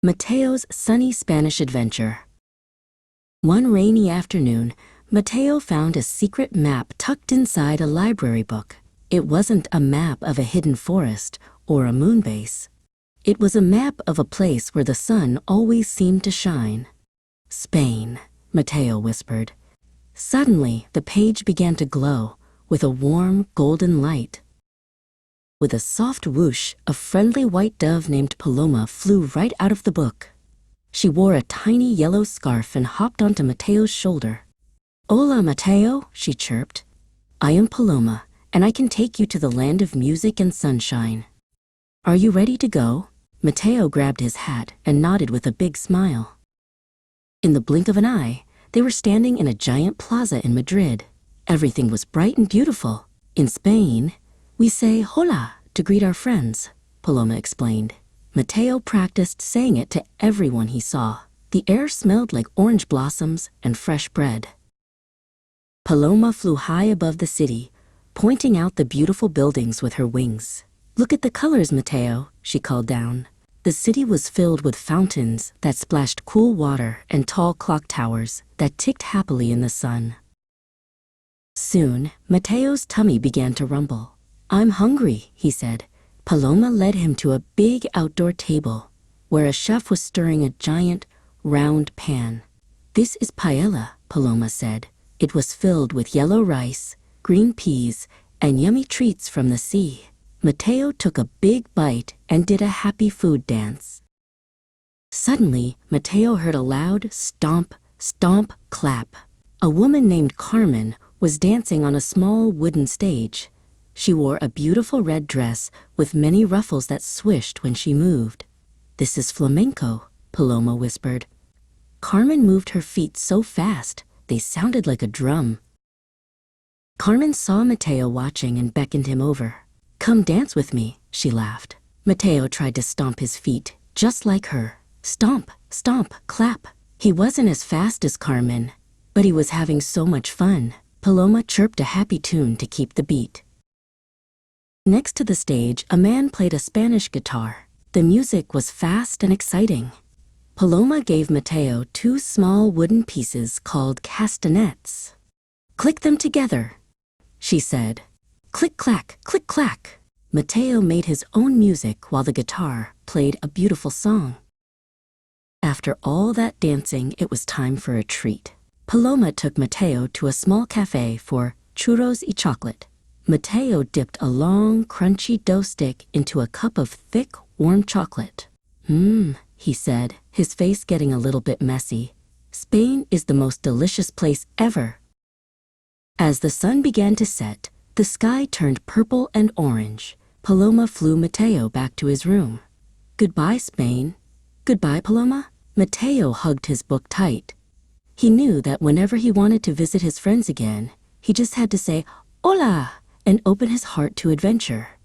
Mateo's sunny Spanish adventure. One rainy afternoon, Mateo found a secret map tucked inside a library book. It wasn't a map of a hidden forest or a moon base. It was a map of a place where the sun always seemed to shine. Spain, Mateo whispered. Suddenly, the page began to glow with a warm, golden light. With a soft whoosh, a friendly white dove named Paloma flew right out of the book. She wore a tiny yellow scarf and hopped onto Mateo's shoulder. "Hola, Mateo," she chirped. "I am Paloma, and I can take you to the land of music and sunshine. Are you ready to go?" Mateo grabbed his hat and nodded with a big smile. In the blink of an eye, they were standing in a giant plaza in Madrid. Everything was bright and beautiful. In Spain, we say hola to greet our friends, Paloma explained. Mateo practiced saying it to everyone he saw. The air smelled like orange blossoms and fresh bread. Paloma flew high above the city, pointing out the beautiful buildings with her wings. "Look at the colors, Mateo," she called down. The city was filled with fountains that splashed cool water and tall clock towers that ticked happily in the sun. Soon, Mateo's tummy began to rumble. "I'm hungry," he said. Paloma led him to a big outdoor table where a chef was stirring a giant, round pan. "This is paella," Paloma said. It was filled with yellow rice, green peas, and yummy treats from the sea. Mateo took a big bite and did a happy food dance. Suddenly, Mateo heard a loud stomp, stomp, clap. A woman named Carmen was dancing on a small wooden stage. She wore a beautiful red dress with many ruffles that swished when she moved. "This is flamenco," Paloma whispered. Carmen moved her feet so fast, they sounded like a drum. Carmen saw Mateo watching and beckoned him over. "Come dance with me," she laughed. Mateo tried to stomp his feet, just like her. Stomp, stomp, clap. He wasn't as fast as Carmen, but he was having so much fun. Paloma chirped a happy tune to keep the beat. Next to the stage, a man played a Spanish guitar. The music was fast and exciting. Paloma gave Mateo 2 small wooden pieces called castanets. "Click them together," she said. Click-clack, click-clack. Mateo made his own music while the guitar played a beautiful song. After all that dancing, it was time for a treat. Paloma took Mateo to a small cafe for Churros y Chocolate. Mateo dipped a long, crunchy dough stick into a cup of thick, warm chocolate. He said, his face getting a little bit messy. "Spain is the most delicious place ever." As the sun began to set, the sky turned purple and orange. Paloma flew Mateo back to his room. "Goodbye, Spain." "Goodbye, Paloma." Mateo hugged his book tight. He knew that whenever he wanted to visit his friends again, he just had to say, "Hola," and open his heart to adventure.